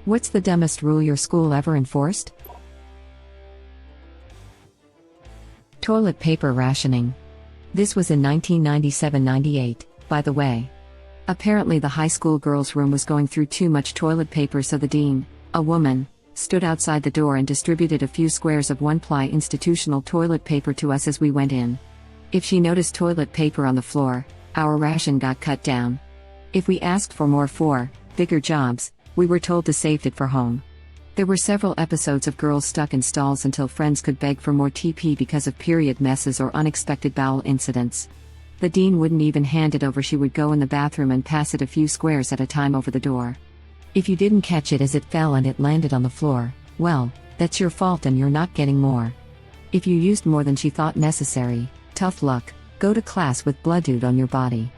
What's the dumbest rule your school ever enforced? Toilet paper rationing. This was in 1997-98, by the way. Apparently the high school girls' room was going through too much toilet paper, so the dean, a woman, stood outside the door and distributed a few squares of one-ply institutional toilet paper to us as we went in. If she noticed toilet paper on the floor, our ration got cut down. If we asked for more for bigger jobs, we were told to save it for home. There were several episodes of girls stuck in stalls until friends could beg for more TP because of period messes or unexpected bowel incidents. The dean wouldn't even hand it over, she would go in the bathroom and pass it a few squares at a time over the door. If you didn't catch it as it fell and it landed on the floor, well, that's your fault and you're not getting more. If you used more than she thought necessary, tough luck, go to class with blood on your body.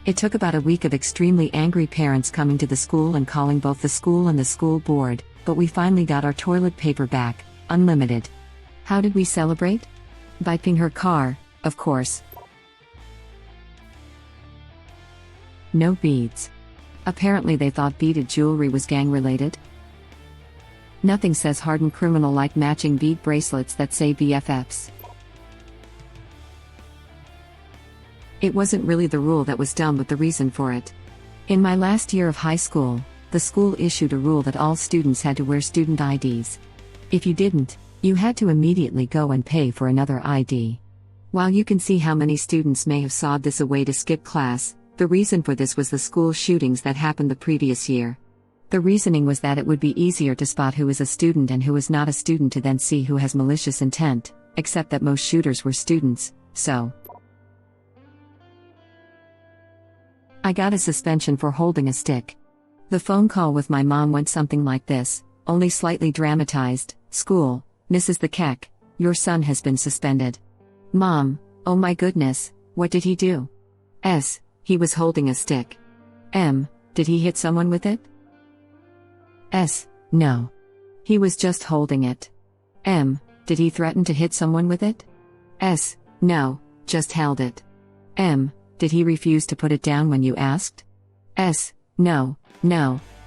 It took about a week of extremely angry parents coming to the school and calling both the school and the school board, but we finally got our toilet paper back, unlimited. How did we celebrate? By ping her car, of course. No beads. Apparently they thought beaded jewelry was gang-related. Nothing says hardened criminal like matching bead bracelets that say BFFs. It wasn't really the rule that was dumb but the reason for it. In my last year of high school, the school issued a rule that all students had to wear student IDs. If you didn't, you had to immediately go and pay for another ID. While you can see how many students may have sawed this away to skip class, the reason for this was the school shootings that happened the previous year. The reasoning was that it would be easier to spot who is a student and who is not a student to then see who has malicious intent, except that most shooters were students, so I got a suspension for holding a stick. The phone call with my mom went something like this, only slightly dramatized. School, Mrs. the Keck, your son has been suspended. Mom, oh my goodness, what did he do? S, he was holding a stick. M, did he hit someone with it? S, no. He was just holding it. M, did he threaten to hit someone with it? S, no, just held it. M, did he refuse to put it down when you asked? S, no,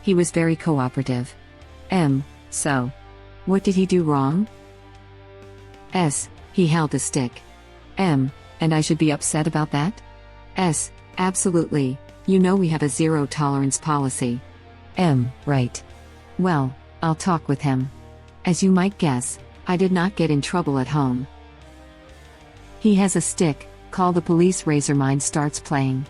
he was very cooperative. M, so what did he do wrong? S, he held a stick. M, and I should be upset about that? S, absolutely, you know we have a zero tolerance policy. M, right. Well, I'll talk with him. As you might guess, I did not get in trouble at home. He has a stick. Call the police. Razor Mind starts playing.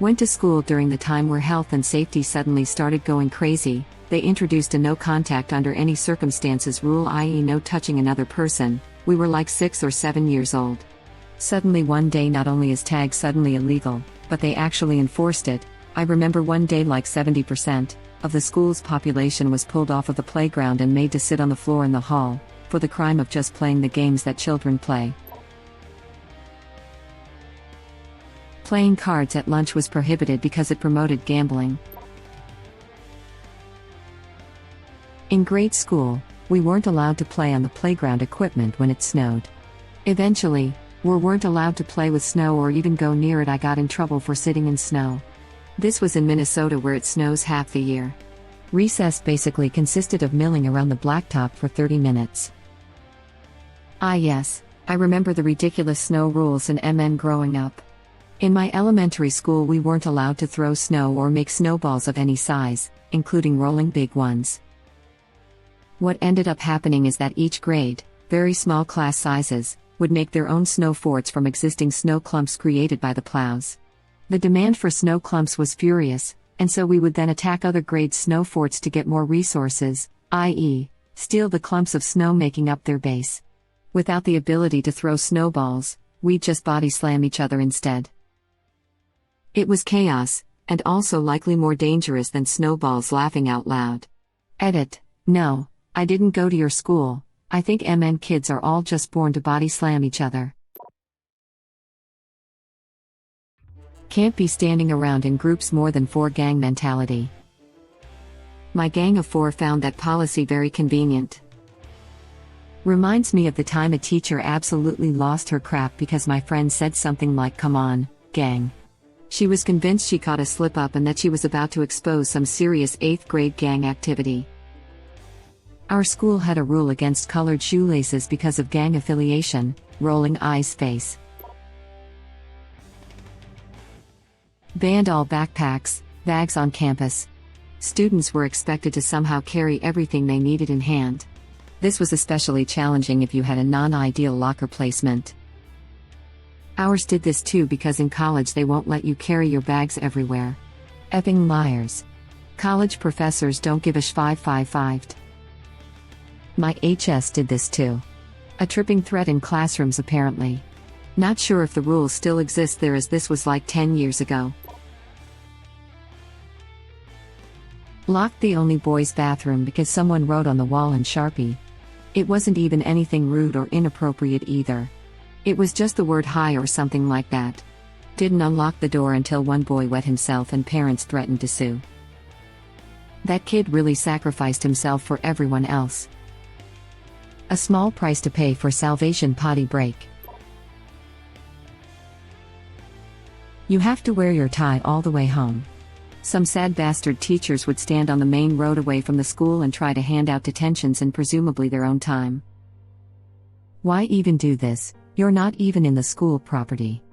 Went to school during the time where health and safety suddenly started going crazy. They introduced a no contact under any circumstances rule, i.e. no touching another person. We were like 6 or 7 years old. Suddenly one day not only is tag suddenly illegal, but they actually enforced it. I remember one day like 70% of the school's population was pulled off of the playground and made to sit on the floor in the hall, for the crime of just playing the games that children play. Playing cards at lunch was prohibited because it promoted gambling. In grade school, we weren't allowed to play on the playground equipment when it snowed. Eventually, we weren't allowed to play with snow or even go near it. I got in trouble for sitting in snow. This was in Minnesota where it snows half the year. Recess basically consisted of milling around the blacktop for 30 minutes. Ah yes, I remember the ridiculous snow rules in MN growing up. In my elementary school we weren't allowed to throw snow or make snowballs of any size, including rolling big ones. What ended up happening is that each grade, very small class sizes, would make their own snow forts from existing snow clumps created by the plows. The demand for snow clumps was furious, and so we would then attack other grades' snow forts to get more resources, i.e., steal the clumps of snow making up their base. Without the ability to throw snowballs, we'd just body slam each other instead. It was chaos, and also likely more dangerous than snowballs. Laughing out loud. Edit. No, I didn't go to your school. I think MN kids are all just born to body slam each other. Can't be standing around in groups more than 4. Gang mentality. My gang of 4 found that policy very convenient. Reminds me of the time a teacher absolutely lost her crap because my friend said something like, "Come on, gang. She was convinced she caught a slip-up and that she was about to expose some serious 8th grade gang activity. Our school had a rule against colored shoelaces because of gang affiliation. Rolling eyes face. Banned all backpacks, bags on campus. Students were expected to somehow carry everything they needed in hand. This was especially challenging if you had a non-ideal locker placement. Ours did this too because in college they won't let you carry your bags everywhere. Epping liars. College professors don't give a sh555. My HS did this too. A tripping threat in classrooms apparently. Not sure if the rules still exist there as this was like 10 years ago. Locked the only boys' bathroom because someone wrote on the wall in Sharpie. It wasn't even anything rude or inappropriate either. It was just the word hi or something like that. Didn't unlock the door until one boy wet himself and parents threatened to sue. That kid really sacrificed himself for everyone else. A small price to pay for salvation potty break. You have to wear your tie all the way home. Some sad bastard teachers would stand on the main road away from the school and try to hand out detentions in presumably their own time. Why even do this? You're not even in the school property.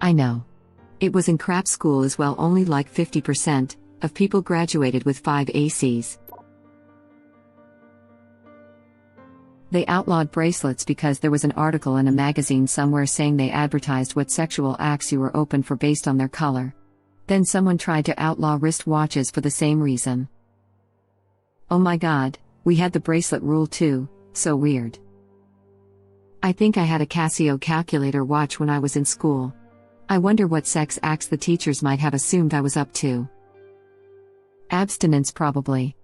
I know. It was in crap school as well, only like 50% of people graduated with 5 ACs. They outlawed bracelets because there was an article in a magazine somewhere saying they advertised what sexual acts you were open for based on their color. Then someone tried to outlaw wrist watches for the same reason. Oh my god, we had the bracelet rule too, so weird. I think I had a Casio calculator watch when I was in school. I wonder what sex acts the teachers might have assumed I was up to. Abstinence probably.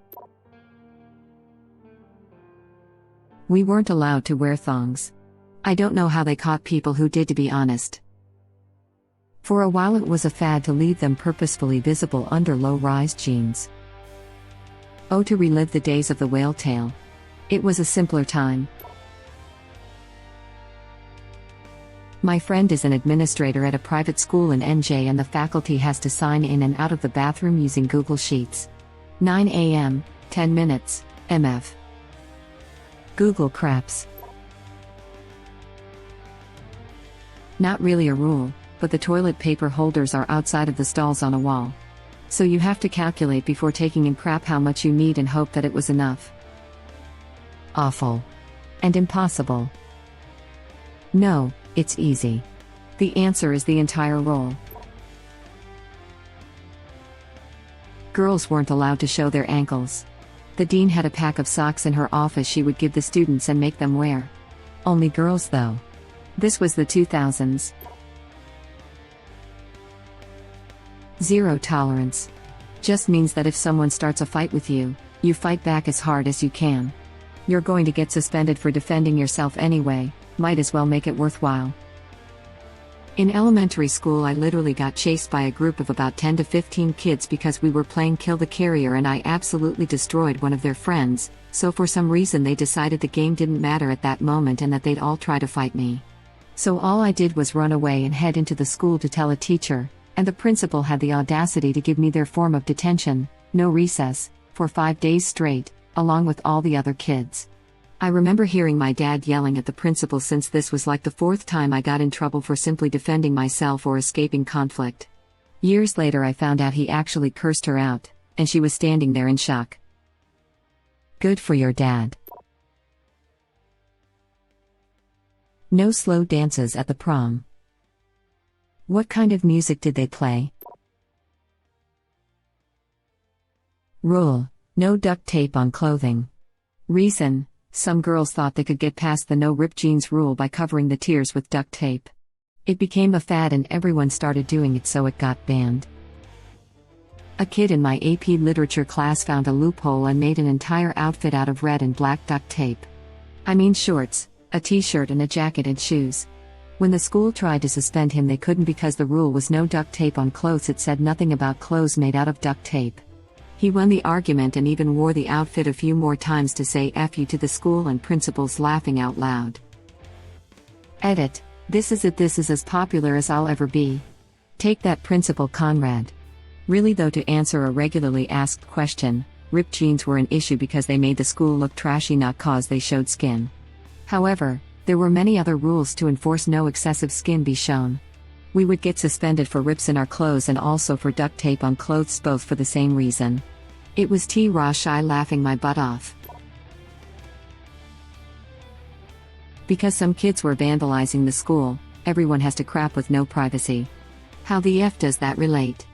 We weren't allowed to wear thongs. I don't know how they caught people who did, to be honest. For a while it was a fad to leave them purposefully visible under low-rise jeans. Oh, to relive the days of the whale tail. It was a simpler time. My friend is an administrator at a private school in NJ and the faculty has to sign in and out of the bathroom using Google Sheets. 9 a.m., 10 minutes, MF. Google craps. Not really a rule, but the toilet paper holders are outside of the stalls on a wall. So you have to calculate before taking in crap how much you need and hope that it was enough. Awful. And impossible. No, it's easy. The answer is the entire roll. Girls weren't allowed to show their ankles. The dean had a pack of socks in her office she would give the students and make them wear. Only girls though. This was the 2000s. Zero tolerance. Just means that if someone starts a fight with you, you fight back as hard as you can. You're going to get suspended for defending yourself anyway, might as well make it worthwhile. In elementary school I literally got chased by a group of about 10 to 15 kids because we were playing Kill the Carrier and I absolutely destroyed one of their friends, so for some reason they decided the game didn't matter at that moment and that they'd all try to fight me. So all I did was run away and head into the school to tell a teacher, and the principal had the audacity to give me their form of detention, no recess, for 5 days straight, along with all the other kids. I remember hearing my dad yelling at the principal since this was like the 4th time I got in trouble for simply defending myself or escaping conflict. Years later I found out he actually cursed her out, and she was standing there in shock. Good for your dad. No slow dances at the prom. What kind of music did they play? Rule: no duct tape on clothing. Reason: some girls thought they could get past the no-rip jeans rule by covering the tears with duct tape. It became a fad and everyone started doing it, so it got banned. A kid in my AP literature class found a loophole and made an entire outfit out of red and black duct tape. I mean shorts, a t-shirt and a jacket and shoes. When the school tried to suspend him they couldn't because the rule was no duct tape on clothes. It said nothing about clothes made out of duct tape. He won the argument and even wore the outfit a few more times to say F you to the school and principals laughing out loud. Edit: this is it. This is as popular as I'll ever be. Take that, Principal Conrad. Really though, to answer a regularly asked question, ripped jeans were an issue because they made the school look trashy, not cause they showed skin. However, there were many other rules to enforce no excessive skin be shown. We would get suspended for rips in our clothes and also for duct tape on clothes, both for the same reason. It was shy laughing my butt off. Because some kids were vandalizing the school, everyone has to crap with no privacy. How the F does that relate?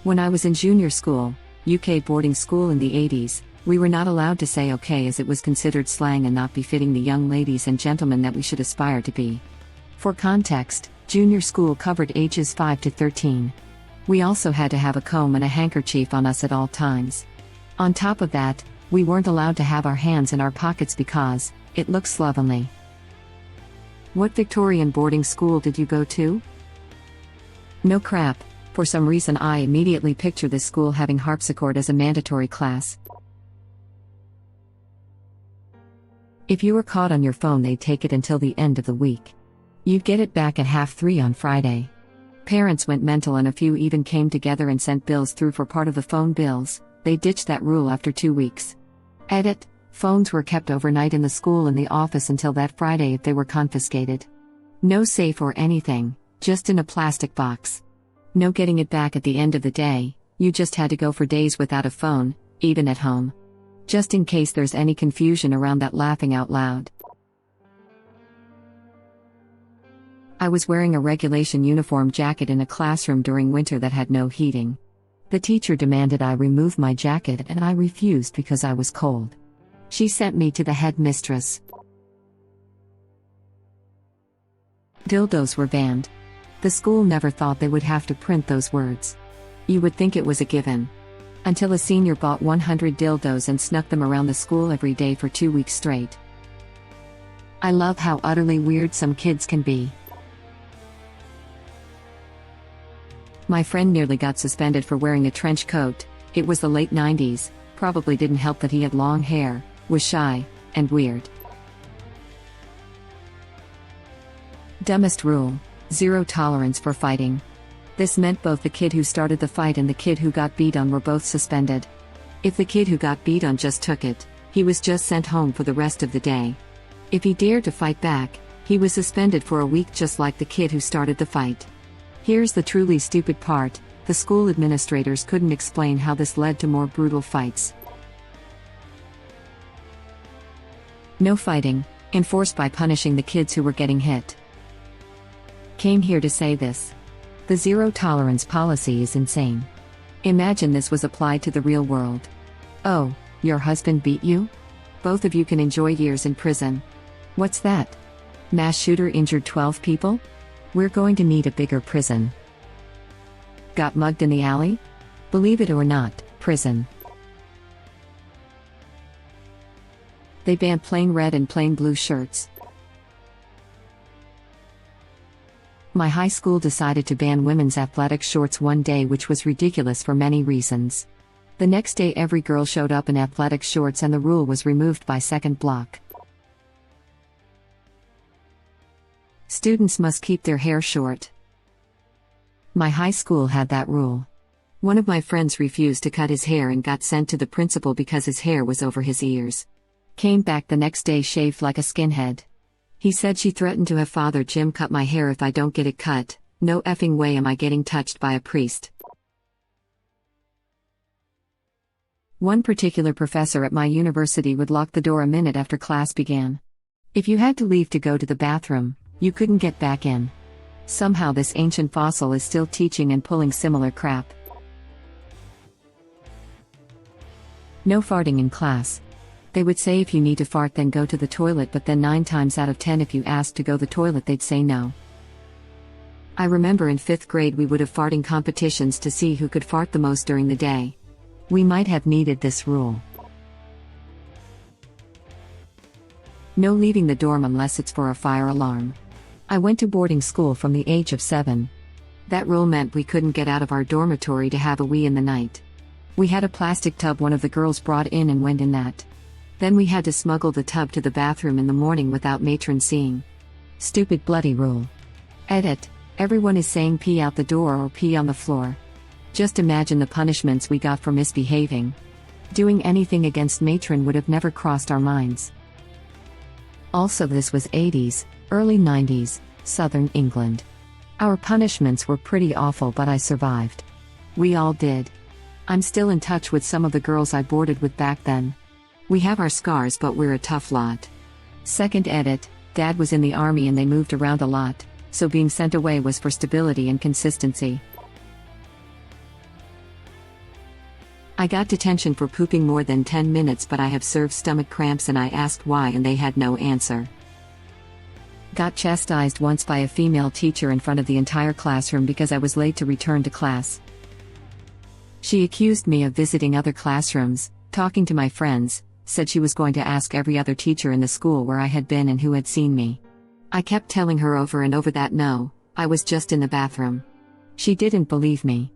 When I was in junior school, UK boarding school in the 80s, we were not allowed to say okay, as it was considered slang and not befitting the young ladies and gentlemen that we should aspire to be. For context, junior school covered ages 5 to 13. We also had to have a comb and a handkerchief on us at all times. On top of that, we weren't allowed to have our hands in our pockets because it looked slovenly. What Victorian boarding school did you go to? No crap. For some reason I immediately picture this school having harpsichord as a mandatory class. If you were caught on your phone, they'd take it until the end of the week. You'd get it back at 3:30 on Friday. Parents went mental and a few even came together and sent bills through for part of the phone bills. They ditched that rule after 2 weeks. Edit: phones were kept overnight in the school and the office until that Friday if they were confiscated. No safe or anything, just in a plastic box. No getting it back at the end of the day, you just had to go for days without a phone, even at home. Just in case there's any confusion around that, laughing out loud. I was wearing a regulation uniform jacket in a classroom during winter that had no heating. The teacher demanded I remove my jacket and I refused because I was cold. She sent me to the headmistress. Dildos were banned. The school never thought they would have to print those words. You would think it was a given. Until a senior bought 100 dildos and snuck them around the school every day for 2 weeks straight. I love how utterly weird some kids can be. My friend nearly got suspended for wearing a trench coat. It was the late 90s, probably didn't help that he had long hair, was shy, and weird. Dumbest rule: zero tolerance for fighting. This meant both the kid who started the fight and the kid who got beat on were both suspended. If the kid who got beat on just took it, he was just sent home for the rest of the day. If he dared to fight back, he was suspended for a week, just like the kid who started the fight. Here's the truly stupid part: the school administrators couldn't explain how this led to more brutal fights. No fighting, enforced by punishing the kids who were getting hit. Came here to say this. The zero tolerance policy is insane. Imagine this was applied to the real world. Oh, your husband beat you? Both of you can enjoy years in prison. What's that? Mass shooter injured 12 people? We're going to need a bigger prison. Got mugged in the alley? Believe it or not, prison. They banned plain red and plain blue shirts. My high school decided to ban women's athletic shorts one day, which was ridiculous for many reasons. The next day every girl showed up in athletic shorts and the rule was removed by second block. Students must keep their hair short. My high school had that rule. One of my friends refused to cut his hair and got sent to the principal because his hair was over his ears. Came back the next day shaved like a skinhead. He said she threatened to have Father Jim cut my hair if I don't get it cut. No effing way am I getting touched by a priest. One particular professor at my university would lock the door a minute after class began. If you had to leave to go to the bathroom, you couldn't get back in. Somehow this ancient fossil is still teaching and pulling similar crap. No farting in class. They would say if you need to fart then go to the toilet, but then 9 times out of 10 if you asked to go to the toilet they'd say no. I remember in 5th grade we would have farting competitions to see who could fart the most during the day. We might have needed this rule. No leaving the dorm unless it's for a fire alarm. I went to boarding school from the age of 7. That rule meant we couldn't get out of our dormitory to have a wee in the night. We had a plastic tub one of the girls brought in and went in that. Then we had to smuggle the tub to the bathroom in the morning without matron seeing. Stupid bloody rule. Edit. Everyone is saying pee out the door or pee on the floor. Just imagine the punishments we got for misbehaving. Doing anything against matron would have never crossed our minds. Also, this was 80s, early 90s, southern England. Our punishments were pretty awful, but I survived. We all did. I'm still in touch with some of the girls I boarded with back then. We have our scars, but we're a tough lot. Second edit. Dad was in the army and they moved around a lot, so being sent away was for stability and consistency. I got detention for pooping more than 10 minutes, but I have served stomach cramps and I asked why and they had no answer. Got chastised once by a female teacher in front of the entire classroom because I was late to return to class. She accused me of visiting other classrooms, talking to my friends, said she was going to ask every other teacher in the school where I had been and who had seen me. I kept telling her over and over that no, I was just in the bathroom. She didn't believe me.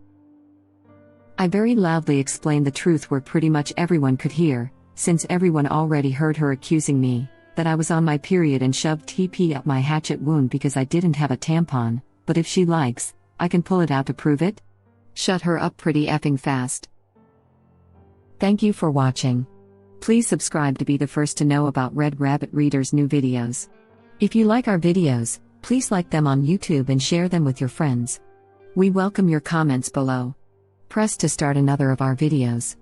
I very loudly explained the truth where pretty much everyone could hear, since everyone already heard her accusing me, that I was on my period, and shoved TP up my hatchet wound because I didn't have a tampon, but if she likes, I can pull it out to prove it. Shut her up pretty effing fast. Thank you for watching. Please subscribe to be the first to know about Red Rabbit Reader's new videos. If you like our videos, please like them on YouTube and share them with your friends. We welcome your comments below. Press to start another of our videos.